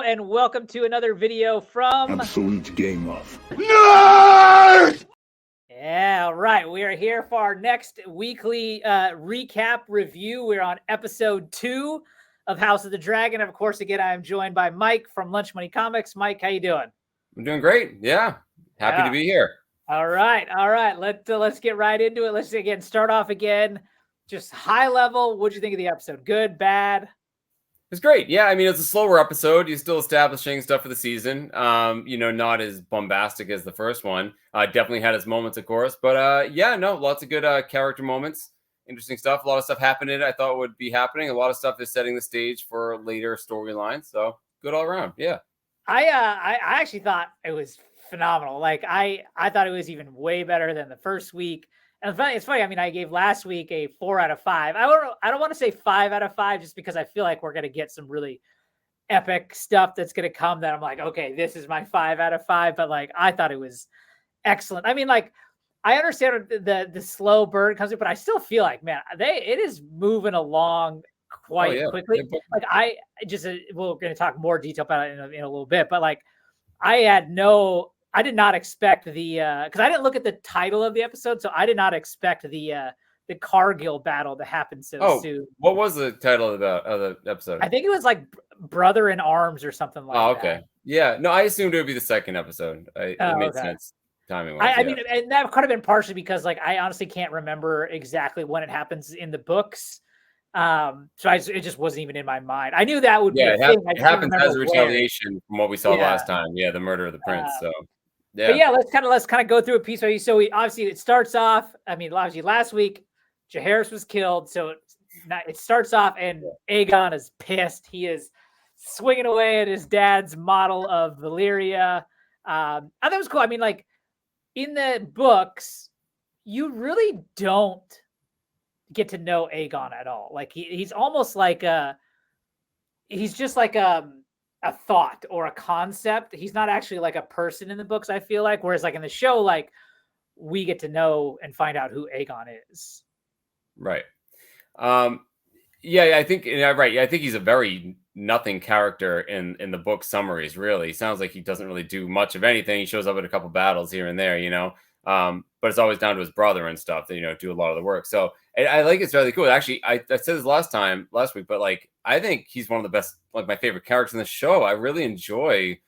and welcome to another video from Absolute Game Off. Nerd! Yeah, all right. We are here for our next weekly recap review. We're on episode 2 of House of the Dragon. Of course, again, I am joined by Mike from Lunch Money Comics. Mike, how you doing? I'm doing great. Yeah. Happy to be here. All right. Let's get right into it. Let's again start off again. Just high level. What'd you think of the episode? Good, bad? It's great. Yeah, I mean, it's a slower episode. You're still establishing stuff for the season. Not as bombastic as the first one. Definitely had its moments, of course. But lots of good character moments. Interesting stuff. A lot of stuff happening I thought would be happening. A lot of stuff is setting the stage for later storylines. So good all around. Yeah. I actually thought it was phenomenal. Like I thought it was even way better than the first week. And it's funny. I mean, I gave last week a 4 out of 5. I don't want to say 5 out of 5 just because I feel like we're going to get some really epic stuff that's going to come that I'm like, okay, this is my 5 out of 5. But like, I thought it was excellent. I mean, like, I understand the slow burn comes in, but I still feel like, man, it is moving along quite quickly. Like we're going to talk more detail about it in a little bit, but like, I did not expect the because I didn't look at the title of the episode, so I did not expect the Cargill battle to happen so soon. What was the title of the episode? I think it was like Brother in Arms or something like that. Oh, okay. Yeah. No, I assumed it would be the second episde. It made sense timing wise. I mean, and that could have been partially because like I honestly can't remember exactly when it happens in the books. It just wasn't even in my mind. I knew that would be a thing. It happens as a retaliation from what we saw last time. Yeah, the murder of the prince. But yeah, let's kind of go through it piece by piece. So it starts off. I mean, obviously last week, Jaehaerys was killed. So it starts off, and Aegon is pissed. He is swinging away at his dad's model of Valyria. I thought it was cool. I mean, like in the books, you really don't get to know Aegon at all. Like he's almost like he's just like a thought or a concept. He's not actually like a person in the books, I feel like. Whereas like in the show, like we get to know and find out who Aegon is. Right. I think right. I think he's a very nothing character in the book summaries, really. Sounds like he doesn't really do much of anything. He shows up in a couple battles here and there, but it's always down to his brother and stuff that, do a lot of the work. So I like it's really cool. Actually, I said this last week, but like, I think he's one of the best, like my favorite characters in the show. I really enjoy,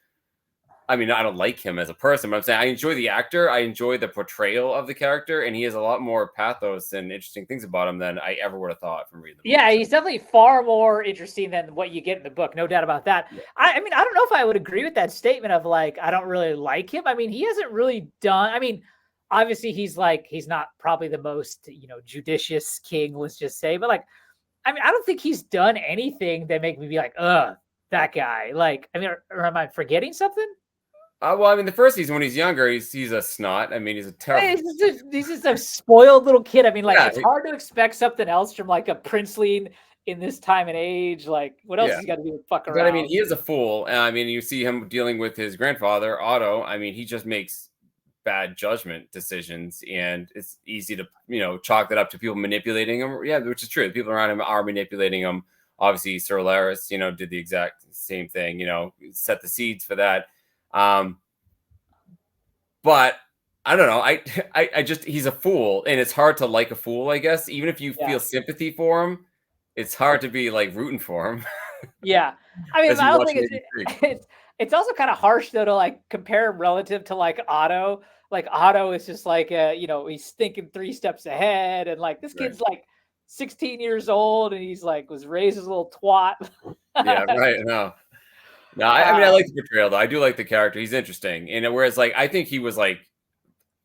I mean, I don't like him as a person, but I'm saying I enjoy the actor. I enjoy the portrayal of the character, and he has a lot more pathos and interesting things about him than I ever would have thought from reading the book. Yeah, he's definitely far more interesting than what you get in the book. No doubt about that. Yeah. I mean, I don't know if I would agree with that statement of like, I don't really like him. I mean, he hasn't really done, I mean, obviously he's not probably the most, judicious king, let's just say, but like, I mean, I don't think he's done anything that make me be like, that guy. Like, I mean, or am I forgetting something? Well, I mean, the first season when he's younger, he's a snot. I mean, he's a terrible. He's just a spoiled little kid. I mean, like it's hard to expect something else from like a princeling in this time and age. Like, what else he's got to do? Fuck around. But I mean, he is a fool. I mean, you see him dealing with his grandfather, Otto. I mean, he just makes bad judgment decisions, and it's easy to chalk that up to people manipulating him. Yeah, which is true. The people around him are manipulating him. Obviously, Sir Larys, did the exact same thing. Set the seeds for that. But I don't know. I just he's a fool, and it's hard to like a fool. I guess even if you feel sympathy for him, it's hard to be like rooting for him. Yeah, I mean, I don't think it's also kind of harsh though to like compare him relative to like Otto. Like Otto is just like he's thinking 3 steps ahead, and like this kid's like 16 years old, and he's like was raised as a little twat. Yeah, right. No, I mean I like the portrayal though. I do like the character. He's interesting, and whereas like I think he was like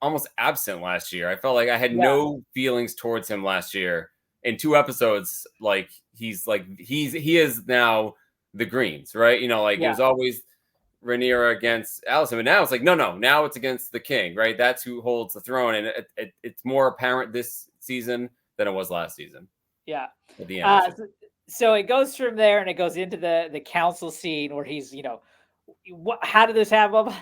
almost absent last year. I felt like I had no feelings towards him last year. In 2 episodes, like he is now the Greens, right? It was always Rhaenyra against Alicent, but now it's like no, now it's against the king, right? That's who holds the throne, and it's more apparent this season than it was last season. Yeah. At the end. So it goes from there, and it goes into the council scene where he's, how did this happen?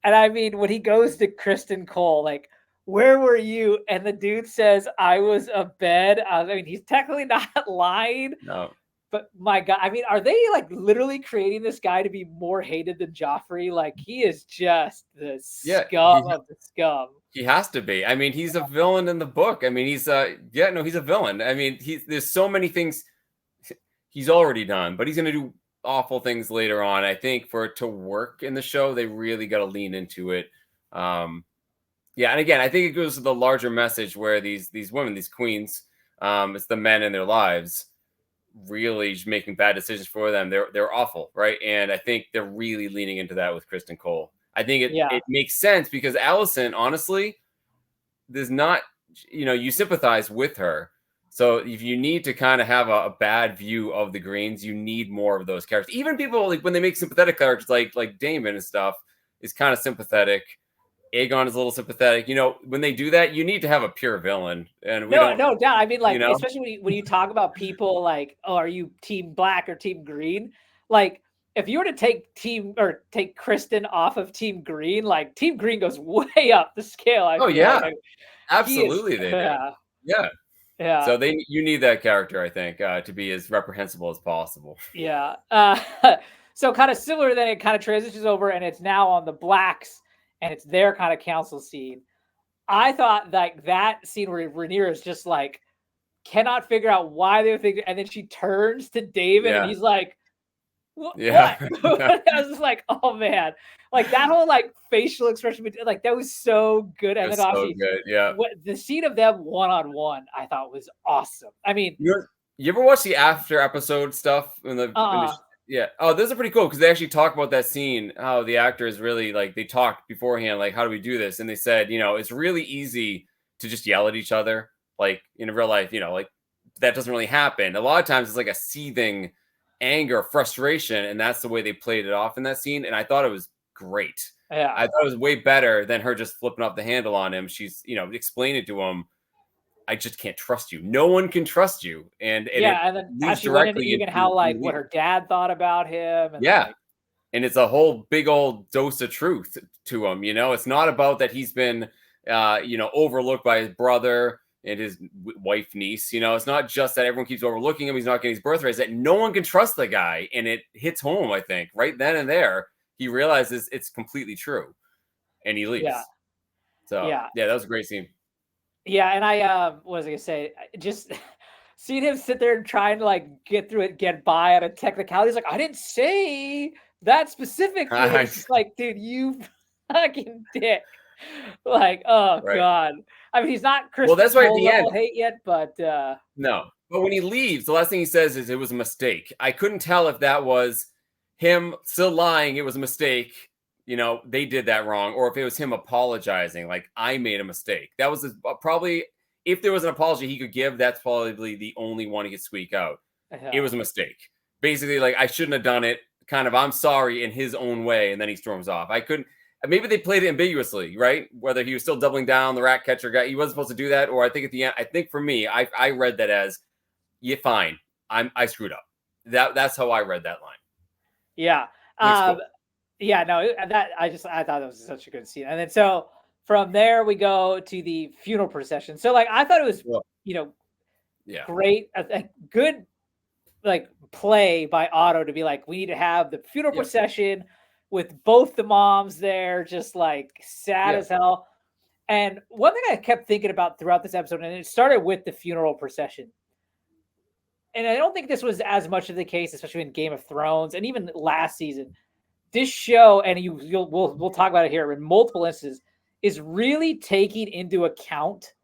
And I mean, when he goes to Kristen Cole, like, where were you? And the dude says, I was abed. I mean, he's technically not lying. No. But my God, I mean, are they like literally creating this guy to be more hated than Joffrey? Like he is just the Yeah, scum of the scum. he has to be. I mean, he's a villain in the book. I mean, he's he's a villain. I mean, there's so many things he's already done, but he's going to do awful things later on. I think for it to work in the show, they really got to lean into it. Yeah, and again, I think it goes to the larger message where these women, these queens, it's the men in their lives really just making bad decisions for them. They're awful, right? And I think they're really leaning into that with Kristen Cole. I think Yeah. it makes sense because Alicent, honestly, there's not, you sympathize with her. So if you need to kind of have a bad view of the Greens, you need more of those characters. Even people like when they make sympathetic characters like Daemon and stuff is kind of sympathetic. Aegon is a little sympathetic. When they do that, you need to have a pure villain. And no doubt. I mean, like, you know? especially when you talk about people like, oh, are you team black or team green? Like, if you were to take Kristen off of team green, like team green goes way up the scale. I feel yeah, like. absolutely they do. Yeah. Yeah. So you need that character, I think, to be as reprehensible as possible. Yeah. So kind of similar, then it kind of transitions over and it's now on the blacks and it's their kind of council scene. I thought like that scene where Rhaenyra is just like cannot figure out why they're thinking, and then she turns to David and he's like, what? Yeah. I was just like, oh man, like that whole like facial expression, like that was so good. And then obviously, good. Yeah. the scene of them one-on-one, I thought was awesome. I mean, you ever watch the after episode stuff yeah. Oh, those are pretty cool because they actually talk about that scene, how the actors really they talked beforehand, like, how do we do this? And they said, it's really easy to just yell at each other. Like in real life, like that doesn't really happen. A lot of times it's like a seething anger, frustration, and that's the way they played it off in that scene. And I thought it was great. Yeah. I thought it was way better than her just flipping off the handle on him. She's, explaining to him, I just can't trust you. No one can trust you. And then how she went into even how like what her dad thought about him. And and it's a whole big old dose of truth to him. It's not about that he's been, overlooked by his brother and his wife, niece. It's not just that everyone keeps overlooking him. He's not getting his birthright. It's that no one can trust the guy. And it hits home, I think, right then and there. He realizes it's completely true. And he leaves. Yeah. So, yeah, that was a great scene. Yeah, and I what was I gonna say? Just seeing him sit there and trying to like get through it, get by on a technicality. He's like, I didn't say that specifically. It's just like, dude, you fucking dick. Like, oh God. I mean, he's not Chris. Well, that's why at the end hate yet, but no. But when he leaves, the last thing he says is it was a mistake. I couldn't tell if that was him still lying, it was a mistake. They did that wrong, or if it was him apologizing, like I made a mistake. That was probably, if there was an apology he could give, that's probably the only one he could squeak out. It was a mistake. Basically, like I shouldn't have done it. Kind of, I'm sorry in his own way, and then he storms off. I couldn't. Maybe they played it ambiguously, right? Whether he was still doubling down the rat catcher guy, he wasn't supposed to do that, or I think at the end, I think for me, I read that as, yeah, fine, I screwed up. That's how I read that line. Yeah. Cool. Yeah, no, I thought that was such a good scene. And then so from there we go to the funeral procession. So like I thought it was great, a good like play by Otto to be like, we need to have the funeral procession with both the moms there, just like sad as hell. And one thing I kept thinking about throughout this episode, and it started with the funeral procession. And I don't think this was as much of the case, especially in Game of Thrones and even last season. This show, and we'll talk about it here in multiple instances, is really taking into account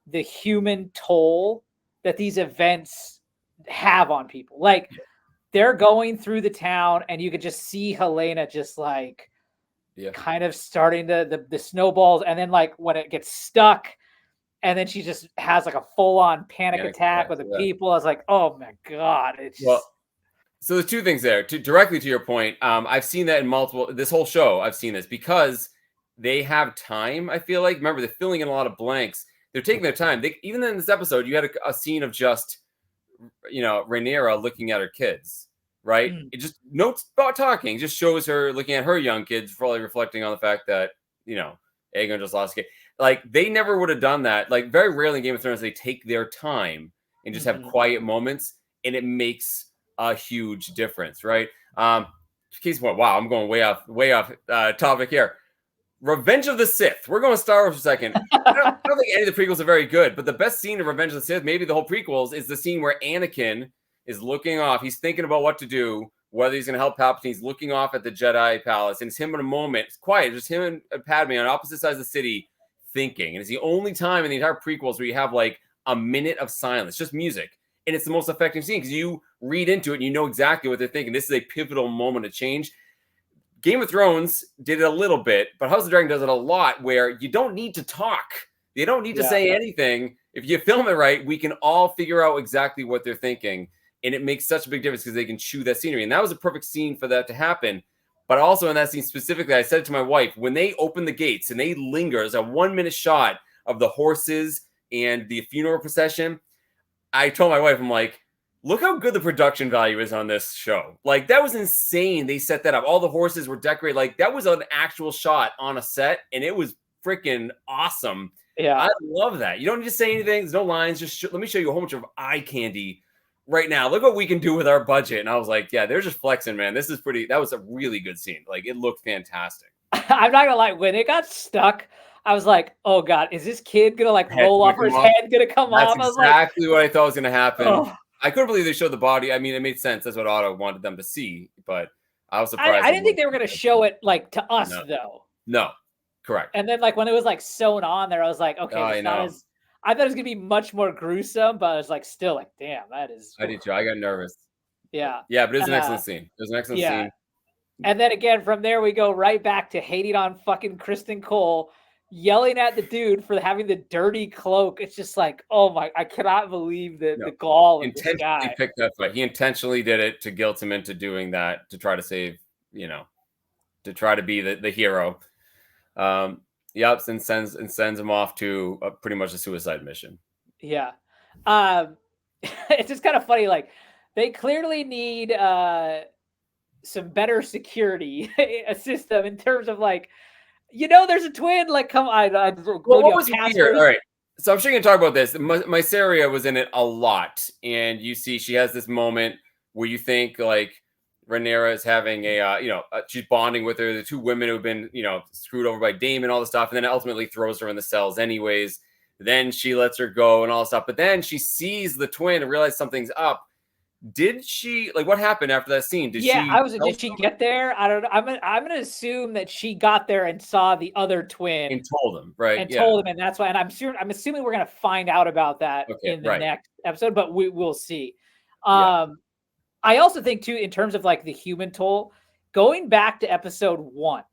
the human toll that these events have on people. Like they're going through the town, and you could just see Helena just like kind of starting the snowballs, and then like when it gets stuck, and then she just has like a full-on panic attack with the people. I was like, oh my God, it's so there's two things there. Directly to your point, I've seen that in this whole show. I've seen this because they have time. I feel like, remember, they're filling in a lot of blanks. They're taking their time. Even in this episode, you had a scene of just, Rhaenyra looking at her kids, right? It just notes about talking, just shows her looking at her young kids, probably reflecting on the fact that, Aegon just lost a kid. Like they never would have done that. Like very rarely in Game of Thrones, they take their time and just have quiet moments, and it makes a huge difference, right? Case point. Wow, I'm going way off topic here. Revenge of the Sith. We're going Star Wars for a second. I don't think any of the prequels are very good, but the best scene of Revenge of the Sith, maybe the whole prequels, is the scene where Anakin is looking off. He's thinking about what to do, whether he's going to help Palpatine. He's looking off at the Jedi Palace, and it's him in a moment. It's quiet, just him and Padme on opposite sides of the city thinking. And it's the only time in the entire prequels where you have like a minute of silence, just music. And it's the most effective scene because you read into it and you know exactly what they're thinking. This is a pivotal moment of change. Game of Thrones did it a little bit, but House of the Dragon does it a lot where you don't need to talk. You don't need to say anything. If you film it right, we can all figure out exactly what they're thinking. And it makes such a big difference because they can chew that scenery. And that was a perfect scene for that to happen. But also in that scene specifically, I said to my wife, when they open the gates and they linger, there's a 1 minute shot of the horses and the funeral procession. I told my wife, I'm like, look how good the production value is on this show. Like, that was insane. They set that up. All the horses were decorated. Like, that was an actual shot on a set, and it was freaking awesome. Yeah. I love that. You don't need to say anything. There's no lines. Just let me show you a whole bunch of eye candy right now. Look what we can do with our budget. And I was like, yeah, they're just flexing, man. This is pretty. That was a really good scene. Like, it looked fantastic. I'm not gonna lie. When it got stuck, I was like, "Oh God, is this kid gonna like roll off, or his head gonna come off?" That's I was exactly what I thought was gonna happen. Oh. I couldn't believe they showed the body. I mean, it made sense. That's what Otto wanted them to see, but I was surprised. I didn't think they were gonna show it like to us though. No, correct. And then like when it was like sewn on there, I was like, okay, it's not as. I thought it was gonna be much more gruesome, but I was like, still like, damn, that is. I did too. I got nervous. Yeah. Yeah, but it was an excellent scene. It was an excellent scene. And then again, from there we go right back to hating on fucking Kristen Cole, yelling at the dude for having the dirty cloak. It's just like, oh my, I cannot believe the gall of this guy. Picked that fight. He intentionally did it to guilt him into doing that to try to save, to try to be the hero. Yep, and sends him off to pretty much a suicide mission. Yeah. It's just kind of funny. Like, they clearly need some better security a system in terms of like, there's a twin. Like, come on. Well, what was weird? All right. So I'm sure you can talk about this. Mysaria was in it a lot. And you see she has this moment where you think like Rhaenyra is having she's bonding with her. The two women who've been, screwed over by Daemon, all this stuff. And then ultimately throws her in the cells anyways. Then she lets her go and all this stuff. But then she sees the twin and realizes something's up. Did she what happened after that scene? Did she get there? I don't know. I'm gonna assume that she got there and saw the other twin and told him, right? And told him, and that's why. And I'm assuming we're gonna find out about that in the next episode, but we'll see. I also think too, in terms of like the human toll, going back to episode 1,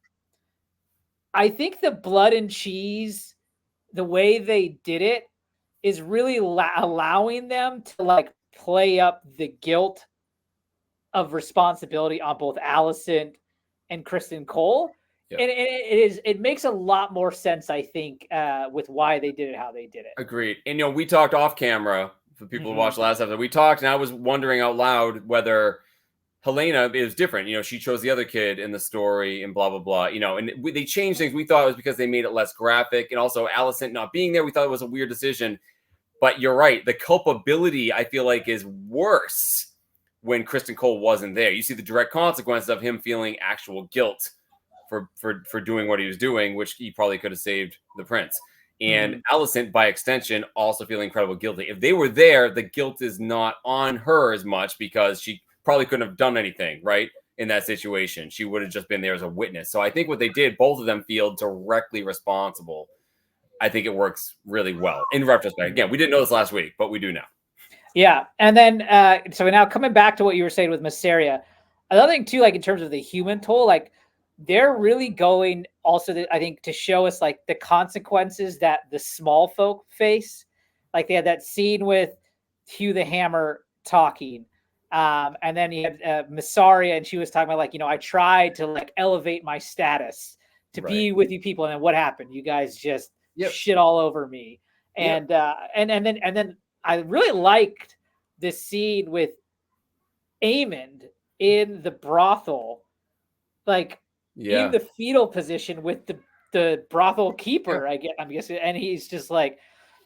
I think the blood and cheese, the way they did it, is really allowing them to like play up the guilt of responsibility on both Alicent and Kristen Cole. Yep. And it makes a lot more sense, I think, with why they did it, how they did it. Agreed. And, we talked off camera for people who watched last episode. We talked and I was wondering out loud whether Helena is different. She chose the other kid in the story and blah, blah, blah, and they changed things. We thought it was because they made it less graphic, and also Alicent not being there. We thought it was a weird decision. But you're right. The culpability, I feel like, is worse when Kristen Cole wasn't there. You see the direct consequences of him feeling actual guilt for doing what he was doing, which he probably could have saved the prince. And Alicent, by extension, also feeling incredibly guilty. If they were there, the guilt is not on her as much because she probably couldn't have done anything, right, in that situation. She would have just been there as a witness. So I think what they did, both of them feel directly responsible. I think it works really well in retrospect. Again, we didn't know this last week, but we do now. Yeah. And then, so now coming back to what you were saying with Mysaria, another thing too, like in terms of the human toll, like they're really going also, I think, to show us like the consequences that the small folk face. Like they had that scene with Hugh the Hammer talking. And then you had Mysaria, and she was talking about like, I tried to like elevate my status to be with you people. And then what happened? You guys just shit all over me. And then I really liked this scene with Aemond in the brothel, like in the fetal position with the brothel keeper. I'm guessing, and he's just like,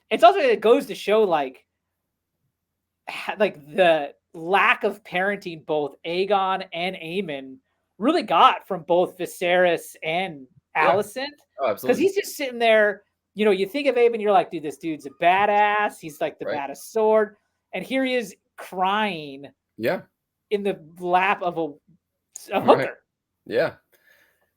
it's also, it goes to show like lack of parenting both Aegon and Aemon really got from both Viserys and Alicent. Oh, Because absolutely. he's just sitting there, you think of Aemon, you're like, dude, this dude's a badass. He's like the Right. baddest sword. And here he is crying Yeah. in the lap of a Right. hooker. Yeah.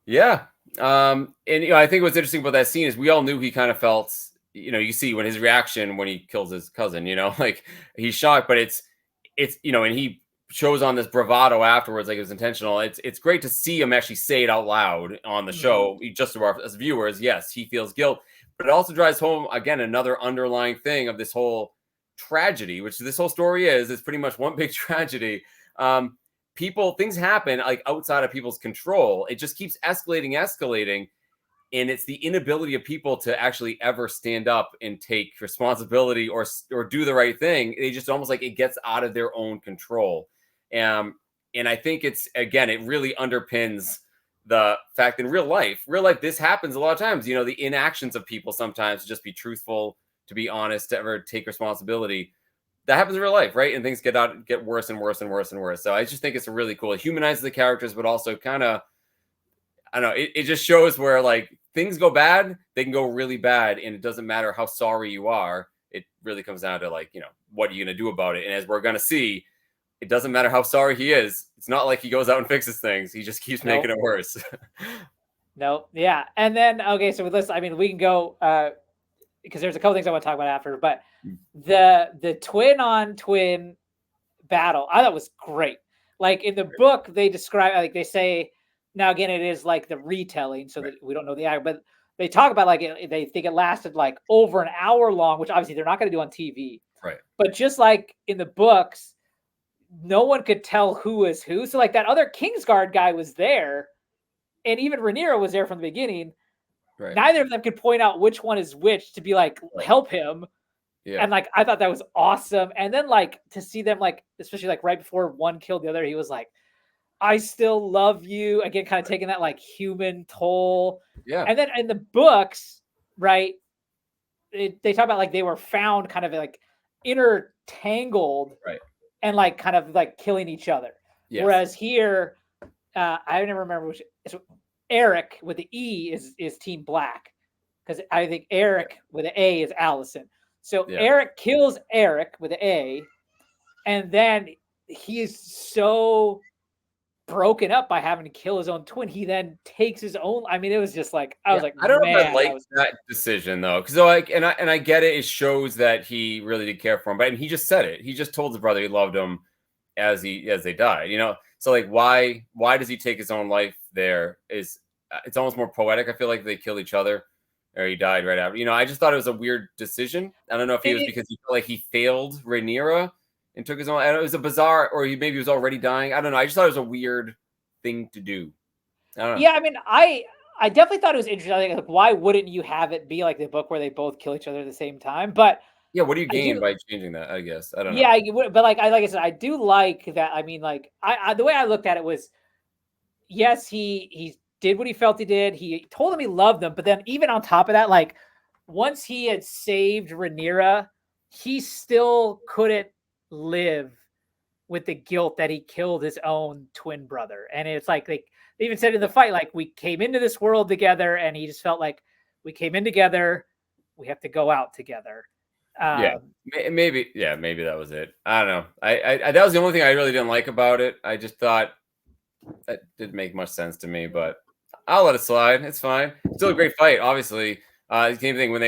Yeah. And I think what's interesting about that scene is we all knew he kind of felt, you see when his reaction when he kills his cousin, like he's shocked, but it's and he shows on this bravado afterwards, like it was intentional. It's great to see him actually say it out loud on the show, just to our as viewers. Yes, he feels guilt, but it also drives home again another underlying thing of this whole tragedy, which this whole story is pretty much one big tragedy. Things happen like outside of people's control. It just keeps escalating. And it's the inability of people to actually ever stand up and take responsibility or do the right thing. They just almost like it gets out of their own control. And I think it really underpins the fact in real life, this happens a lot of times, the inactions of people sometimes to just be truthful, to be honest, to ever take responsibility. That happens in real life, right? And things get worse and worse and worse and worse. So I just think it's really cool. It humanizes the characters, but also kind of, I don't know, it just shows where like things go bad, they can go really bad. And it doesn't matter how sorry you are. It really comes down to like, what are you going to do about it? And as we're going to see, it doesn't matter how sorry he is. It's not like he goes out and fixes things. He just keeps making it worse. No. Yeah. And then, okay. So let's, we can go, because there's a couple things I want to talk about after, but the twin on twin battle, I thought was great. Like in the book, they describe, like they say, now again, it is like the retelling, so that we don't know the actor, but they talk about like they think it lasted like over an hour long, which obviously they're not going to do on TV. Right. But just like in the books, no one could tell who was who. So like that other Kingsguard guy was there, and even Rhaenyra was there from the beginning. Right. Neither of them could point out which one is which to be like, help him. Yeah. And like, I thought that was awesome. And then like to see them like, especially like right before one killed the other, he was like, I still love you. Again, kind of taking that like human toll. Yeah. And then in the books, right, they talk about like they were found kind of like intertangled, right, and like kind of like killing each other. Yes. Whereas here, I never remember which. Eric with the E is Team Black, because I think Eric with an A is Alicent. So Eric kills Eric with an A, and then he is so broken up by having to kill his own twin. He then takes his own. It was just like I was like, I don't know if I like that decision though, because like, and I get it. It shows that he really did care for him, and he just said it. He just told his brother he loved him as they died. So like, why does he take his own life? It's almost more poetic. I feel like they kill each other, or he died right after. I just thought it was a weird decision. I don't know if it was because he felt like he failed Rhaenyra and took his own. It was a bizarre, or maybe he was already dying. I don't know. I just thought it was a weird thing to do. I don't know. Yeah, I definitely thought it was interesting. Like, why wouldn't you have it be like the book where they both kill each other at the same time? But yeah, what do you gain by changing that? I guess I don't know. Yeah, but like I said, I do like that. I the way I looked at it was, yes, he did what he felt he did. He told him he loved them, but then even on top of that, like once he had saved Rhaenyra, he still couldn't live with the guilt that he killed his own twin brother. And it's like they even said in the fight, like, we came into this world together, and he just felt like we came in together, we have to go out together. Maybe that was it. I don't know. I that was the only thing I really didn't like about it. I just thought that didn't make much sense to me, but I'll let it slide. It's fine. Still a great fight, obviously. Same thing when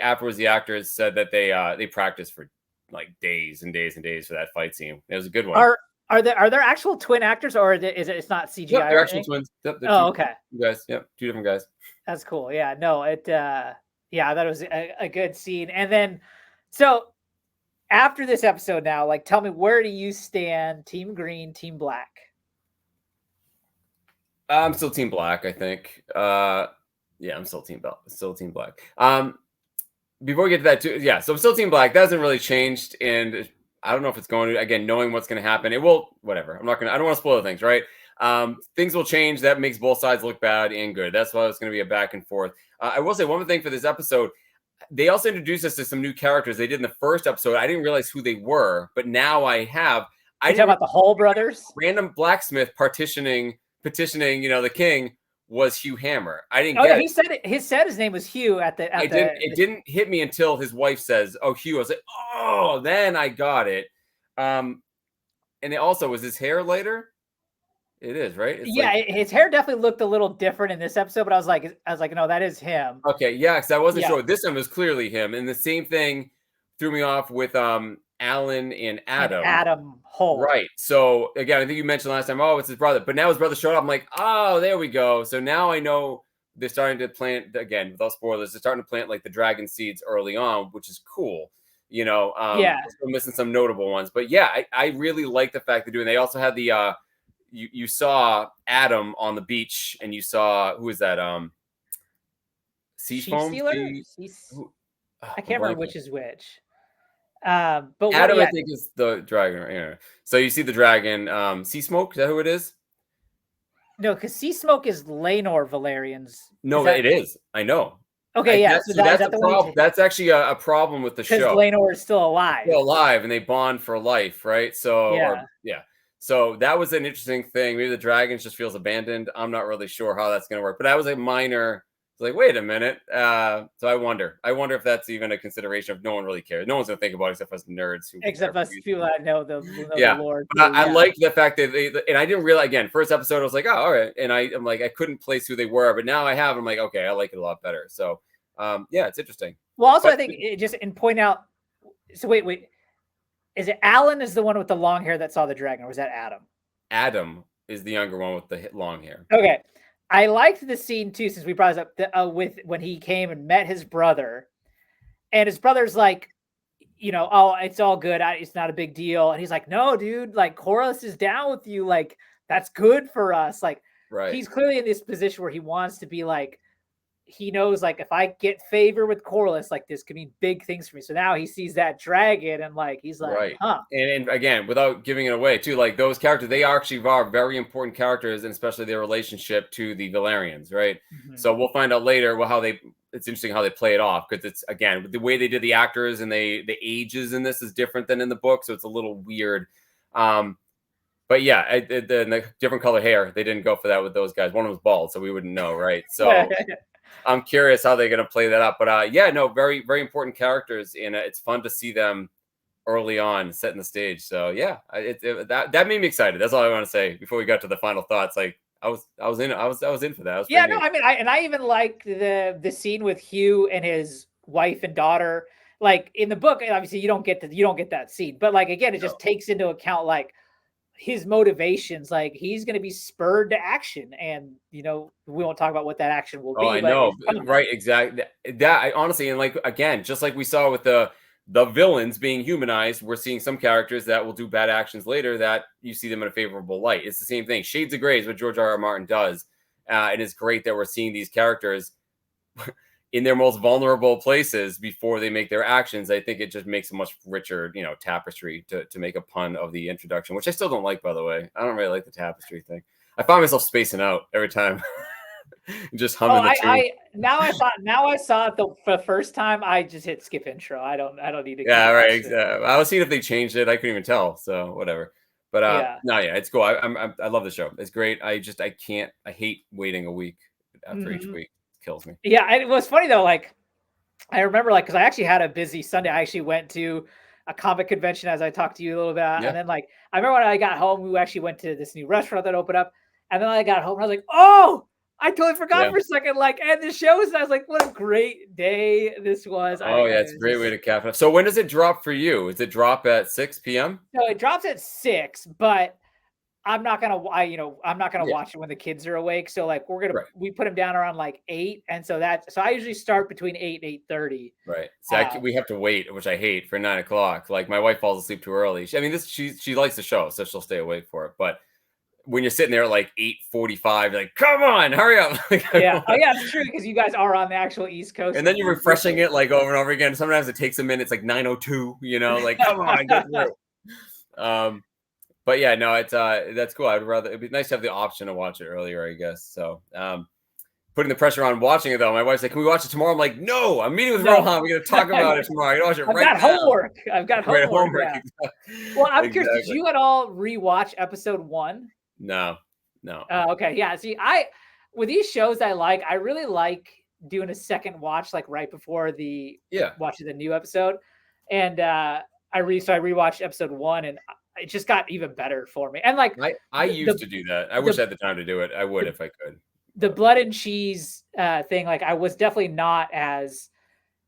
afterwards the actors said that they practiced for like days and days and days for that fight scene. It was a good one. Are there actual twin actors, or it's not CGI? Yep, they're actual twins. Yep, okay. Two guys. Yep, two different guys. That's cool. Yeah, no, I thought it was a good scene. And then, so after this episode now, like, tell me, where do you stand? Team Green, Team Black? I'm still Team Black, I think. I'm still Team Black. Before we get to that too, so I'm still Team Black. That hasn't really changed, and I don't know if it's going to, again, knowing what's going to happen. It will, whatever. I don't want to spoil things, right? Things will change. That makes both sides look bad and good. That's why it's going to be a back and forth. I will say one more thing for this episode. They also introduced us to some new characters they did in the first episode. I didn't realize who they were, but now I have. I You talking didn't about the Hull brothers? random blacksmith petitioning, the king was Hugh Hammer. I didn't Oh yeah, get he it. said it. He said his name was Hugh at the I didn't. It didn't hit me until his wife says, "Oh, Hugh." I was like, "Oh," then I got it. And it also was his hair lighter. It is right. It's Yeah, like his hair definitely looked a little different in this episode, but I was like, no, that is him. okay, yeah, because I wasn't Yeah. sure. This one was clearly him, and the same thing threw me off with Alan and And Adam. Adam Hull. Right. So again, I think you mentioned last time, oh, it's his brother, but now his brother showed up. I'm like, oh, there we go. So now I know they're starting to plant again without spoilers. They're starting to plant like the dragon seeds early on, which is cool. You know, Yeah. still missing some notable ones, but yeah, I really like the fact they're doing. They also had the you saw Adam on the beach, and you saw who is that Sheep Seafoam? stealer? Who, I I'm can't remember blanking. which is which. But what? Adam, I Yeah, think, is the dragon. Right? Yeah. So you see the dragon, Sea Smoke. Is that who it is? no, because Sea Smoke is Laenor Valerian's. No, that, it is. I know. okay? Yeah, So is that's that a the problem. one? That's actually a problem with the Because show. Laenor is still alive. Still alive, and they bond for life, right? So, Yeah. yeah. So that was an interesting thing. Maybe the dragons just feels abandoned. I'm not really sure how that's going to work, but that was a minor. It's like, wait a minute. So I wonder if that's even a consideration. If no one really cares, no one's going to think about it except us nerds who. Except us people that know the Yeah. lore. But I Yeah. like the fact that and I didn't realize, again, first episode, I was like, oh, all right. And I'm like, I couldn't place who they were, but now I have. I'm like, okay, I like it a lot better. So, yeah, it's interesting. Well, also, But- I think it just and point out. So wait. Is it Alan is the one with the long hair that saw the dragon, or was that Adam? Adam is the younger one with the long hair. Okay. I liked the scene too, since we brought this up with when he came and met his brother, and his brother's like, oh, it's all good. It's not a big deal. And he's like, no, dude, like Corlys is down with you. Like, that's good for us. Like, Right. he's clearly in this position where he wants to be like, he knows, like, if I get favor with Corlys, like, this could mean big things for me. So now he sees that dragon and like, he's like, Right. huh. And again, without giving it away too, like those characters, they actually are very important characters, and especially their relationship to the Valerians, right? Mhm. So we'll find out later how it's interesting how they play it off, because it's, again, the way they did the actors and the ages in this is different than in the book, so it's a little weird. But yeah, the different color hair, they didn't go for that with those guys. One of them was bald, so we wouldn't know, right? So I'm curious how they're going to play that up. But yeah, no, very, very important characters, and it's fun to see them early on setting the stage. So yeah, that made me excited. That's all I want to say before we got to the final thoughts. Like I was in for that. Yeah, no, I mean, I even like the scene with Hugh and his wife and daughter. Like in the book, obviously you don't get that scene, but like again, it just takes into account like his motivations. Like he's going to be spurred to action, and we won't talk about what that action will be. Oh, I know, right? Exactly. That I honestly, and like again, just like we saw with the villains being humanized, we're seeing some characters that will do bad actions later that you see them in a favorable light. It's the same thing. Shades of Grey is what George R.R. Martin does, and it's great that we're seeing these characters in their most vulnerable places before they make their actions. I think it just makes a much richer, tapestry, to make a pun of the introduction, which I still don't like, by the way. I don't really like the tapestry thing. I find myself spacing out every time. Just humming the tune. Now I saw it the first time. I just hit skip intro. I don't need to. Yeah, right. I was seeing if they changed it. I couldn't even tell. So whatever. But no, yeah, it's cool. I love the show. It's great. I hate waiting a week after each week. It kills me. Yeah, and it was funny though. Like I remember, like, because I actually had a busy Sunday. I actually went to a comic convention, as I talked to you a little bit, and then like I remember when I got home, we actually went to this new restaurant that opened up, and then I got home and I was like, oh. I totally forgot for a second, like, and the shows, I was like, what a great day this was. Oh, yeah, it's a great way to cap it off. So when does it drop for you? Does it drop at 6 p.m.? No, it drops at 6, but I'm not gonna watch it when the kids are awake. So like we put them down around like 8, and so I usually start between 8 and 8:30. Right. So we have to wait, which I hate, for 9 o'clock. Like my wife falls asleep too early. She likes the show, so she'll stay awake for it. But when you're sitting there at like 8:45, you're like, come on, hurry up. Yeah. Oh yeah, it's true, because you guys are on the actual East Coast. And then you're refreshing it like over and over again. Sometimes it takes a minute. It's like 9:02, like, come on, get through. But yeah, no, it's that's cool. It'd be nice to have the option to watch it earlier, I guess. So putting the pressure on watching it though. My wife's like, "Can we watch it tomorrow?" I'm like, "No, I'm meeting with No. Rohan. We're gonna talk about it tomorrow. I gotta watch it I've right got now." homework. I've got Right, homework. Yeah. Well, I'm curious. Did Exactly. you at all rewatch episode 1? No. Okay, yeah. See, with these shows I really like doing a second watch, like right before watching the new episode, and I rewatched episode 1, and it just got even better for me. And like I used to do that. I wish I had the time to do it. I would if I could. The blood and cheese thing, like I was definitely not as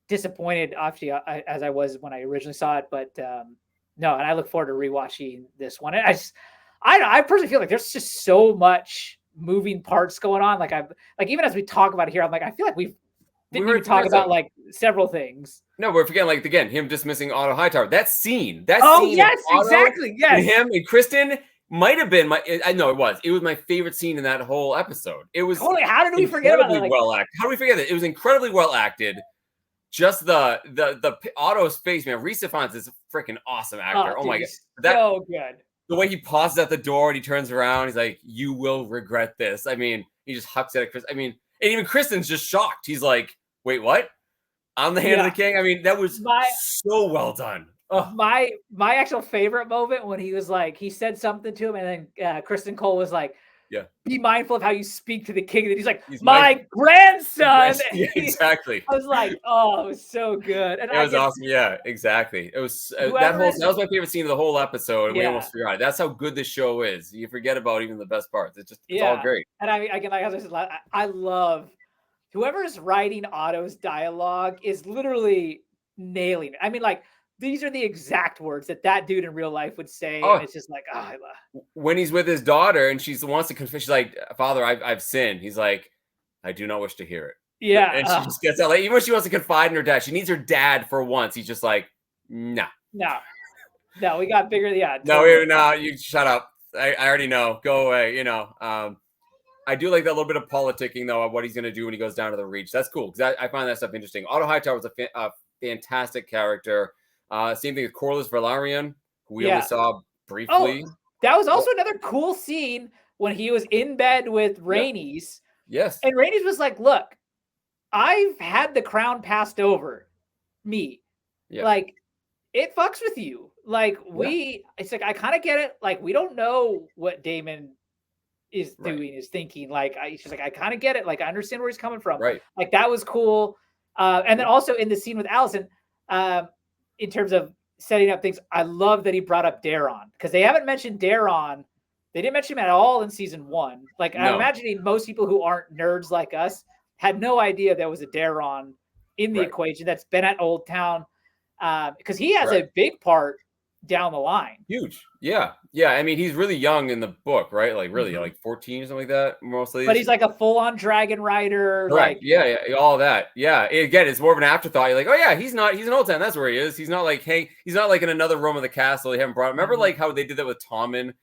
disappointed actually as I was when I originally saw it, but no, and I look forward to rewatching this one. And I personally feel like there's just so much moving parts going on. Like even as we talk about it here, I'm like, I feel like we didn't even talk about like several things. No, we're forgetting, like, again, him dismissing Otto Hightower. That scene. Yes, Otto, exactly. Yes. And him and Kristen might have been I know it was my favorite scene in that whole episode. It was totally. How did we forget about it? Well acted. How do we forget that? It was incredibly well acted. Just the Otto's face, man. Rhys Ifans is a freaking awesome actor. Oh my god, so good. The way he pauses at the door and he turns around, he's like, "You will regret this." I mean, he just hucks at Chris. I mean, and even Kristen's just shocked. He's like, "Wait, what? I'm the hand of the king." I mean, that was so well done. Oh. My actual favorite moment when he was like, he said something to him, and then Kristen Cole was like, "Yeah, be mindful of how you speak to the king." And he's like, my grandson. Yeah, exactly. I was like, oh, it was so good. And it was awesome. Yeah, exactly. It was that was my favorite scene of the whole episode. And we almost forgot it. That's how good this show is. You forget about even the best parts. It's all great. And I love whoever's writing Otto's dialogue is literally nailing it. I mean, like, these are the exact words that dude in real life would say. And it's just like, when he's with his daughter and she wants to confess, she's like, "Father, I've sinned." He's like, "I do not wish to hear it." Yeah. And she just gets out. Like, even when she wants to confide in her dad, she needs her dad for once. He's just like, "No, we got bigger." Yeah. Totally. No, you shut up. I already know. Go away. You know. I do like that little bit of politicking though of what he's going to do when he goes down to the Reach. That's cool because I find that stuff interesting. Otto Hightower was a fantastic character. Same thing with Corlys Velaryon, who we only saw briefly. Oh, that was also another cool scene when he was in bed with Rhaenys. Yes. And Rhaenys was like, "Look, I've had the crown passed over me. Yeah. Like, it fucks with you. Like, it's like, I kind of get it. Like, we don't know what Daemon is doing, is thinking. Like, she's like, I kind of get it. Like, I understand where he's coming from. Right. Like, that was cool. And then also in the scene with Alicent, in terms of setting up things, I love that he brought up Daeron because they haven't mentioned Daeron. They didn't mention him at all in season 1. Like, I'm imagining most people who aren't nerds like us had no idea there was a Daeron in the equation that's been at Old Town, because he has a big part down the line. Huge. Yeah. I mean, he's really young in the book, right? Like really, like 14 or something like that, mostly. But he's like a full-on dragon rider. Right. Like, yeah, all that. Yeah. Again, it's more of an afterthought. You're like, oh yeah, he's in Old Town. That's where he is. He's not like, hey, he's not like in another room of the castle. They haven't brought him. Remember like how they did that with Tommen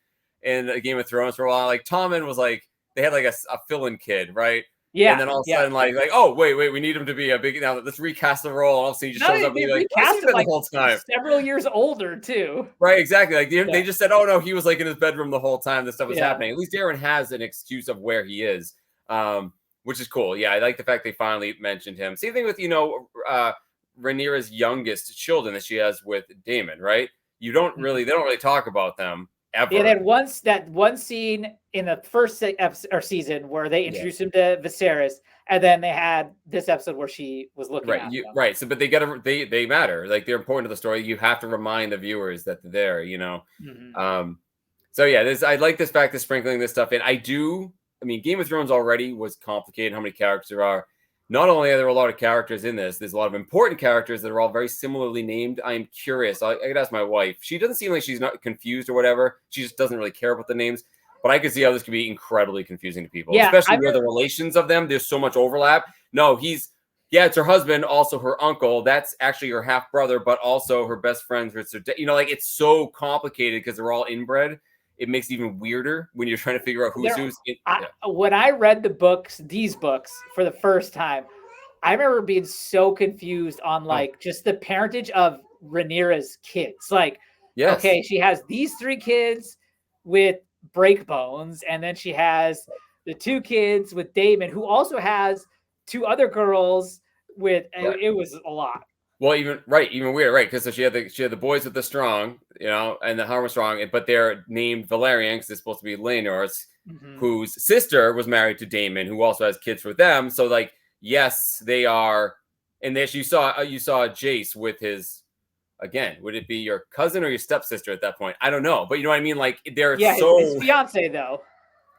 in Game of Thrones for a while? Like Tommen was like, they had like a fill-in kid, right? Yeah. And then all of a sudden, like, oh, wait, we need him to be a big, now let's recast the role. And all of a sudden he just shows up and be like, recast him like the whole time. Several years older too. Right, exactly. Like they just said, oh no, he was like in his bedroom the whole time this stuff was happening. At least Daeron has an excuse of where he is, which is cool. Yeah, I like the fact they finally mentioned him. Same thing with, Rhaenyra's youngest children that she has with Daemon, right? They don't really talk about them ever. Yeah, then that one scene in the first season where they introduced him to Viserys, and then they had this episode where she was looking at him. Right. So, but they matter. Like they're important to the story. You have to remind the viewers that they're there. Mm-hmm. So yeah, I like this fact of sprinkling this stuff in. I mean, Game of Thrones already was complicated. How many characters there are? Not only are there a lot of characters in this, there's a lot of important characters that are all very similarly named. I'm curious. I could ask my wife. She doesn't seem like she's not confused or whatever. She just doesn't really care about the names. But I could see how this could be incredibly confusing to people, especially where the relations of them, there's so much overlap. No, it's her husband, also her uncle. That's actually her half brother, but also her best friend. Like it's so complicated because they're all inbred. It makes it even weirder when you're trying to figure out who's. When I read these books for the first time, I remember being so confused on like just the parentage of Rhaenyra's kids. Like, okay, she has these 3 kids with breakbones, and then she has the 2 kids with Damon, who also has 2 other girls with. Right. It was a lot. Well, even weird, right? Because so she had the boys with the Strong, and the Harmon Strong, but they're named Valerian because they're supposed to be Laenor's, whose sister was married to Damon, who also has kids with them. So like, yes, they are. And there you saw Jace with his. Again, would it be your cousin or your stepsister at that point? I don't know, but you know what I mean. Like they're his fiance though.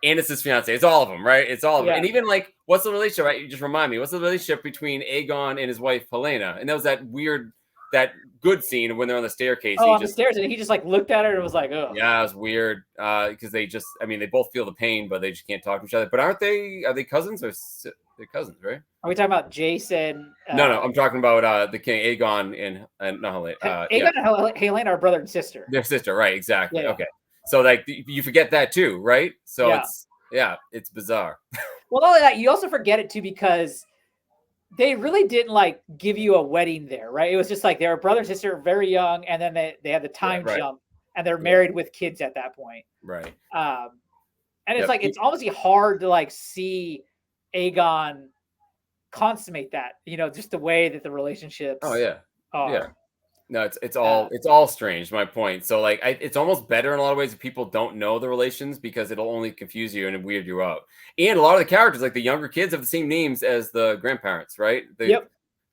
And it's his fiance. It's all of them, right? It's all of them. Yeah. And even like, what's the relationship? Right? You just remind me. What's the relationship between Aegon and his wife Helena? And that was that good scene when they're on the staircase. Oh, on the stairs, and he just like looked at her and was like, "Oh." Yeah, it was weird because they both feel the pain, but they just can't talk to each other. But are they cousins or they're cousins, right? Are we talking about Jason? No, I'm talking about the king Aegon and not Helena. Aegon and Helena are brother and sister. Their sister, right? Exactly. Yeah. Okay. So like you forget that too, right? So it's bizarre. Well, not only that, you also forget it too because they really didn't like give you a wedding there, right? It was just like they were brother and sister, very young, and then they had the time jump, and they're married with kids at that point, right? And it's like it's almost hard to like see Aegon consummate that, just the way that the relationships. Oh yeah, are. yeah. No, it's all strange. My point. So like, it's almost better in a lot of ways if people don't know the relations because it'll only confuse you and weird you out. And a lot of the characters, like the younger kids, have the same names as the grandparents, right?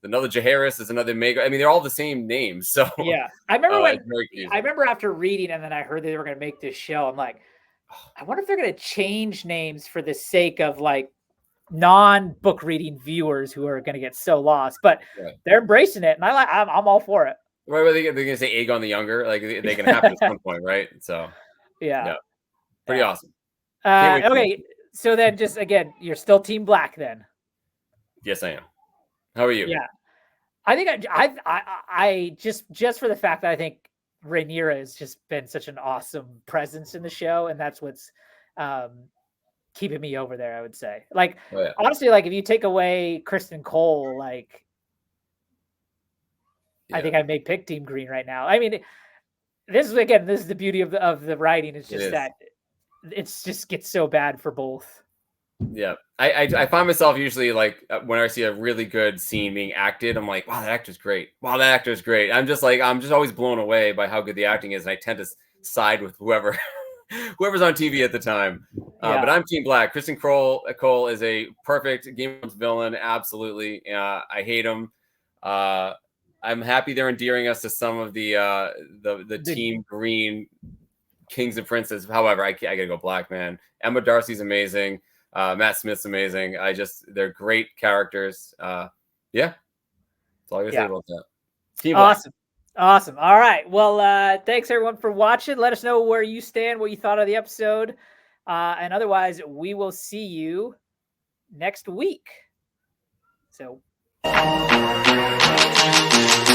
Another Jaehaerys is another Maegor. I mean, they're all the same names. So yeah, I remember after reading and then I heard they were going to make this show. I'm like, I wonder if they're going to change names for the sake of like non-book reading viewers who are going to get so lost. But they're embracing it, and I'm all for it. Right, well, they're gonna say Aegon the Younger, like they can happen at some point, right? So yeah. Pretty awesome. Okay, so then just again, you're still Team Black then? Yes, I am. How are you? Yeah, I think I just for the fact that I think Rhaenyra has just been such an awesome presence in the show, and that's what's keeping me over there. I would say, like honestly, like if you take away Kristen Cole, like. I think I may pick Team Green right now. I mean, this is the beauty of the writing. It's just that it's just gets so bad for both. Yeah, I find myself usually like when I see a really good scene being acted, I'm like, wow, that actor's great. Wow, that actor's great. I'm just always blown away by how good the acting is, and I tend to side with whoever's on TV at the time. But I'm Team Black. Kristen Cole is a perfect Game of Thrones villain. Absolutely, I hate him. I'm happy they're endearing us to some of the Team Green kings and princes. However, I gotta go Black, man. Emma Darcy's amazing. Matt Smith's amazing. They're great characters. That's all I gotta say about that. Team Black. Awesome. All right. Well, thanks everyone for watching. Let us know where you stand, what you thought of the episode, and otherwise, we will see you next week. So. Thank you.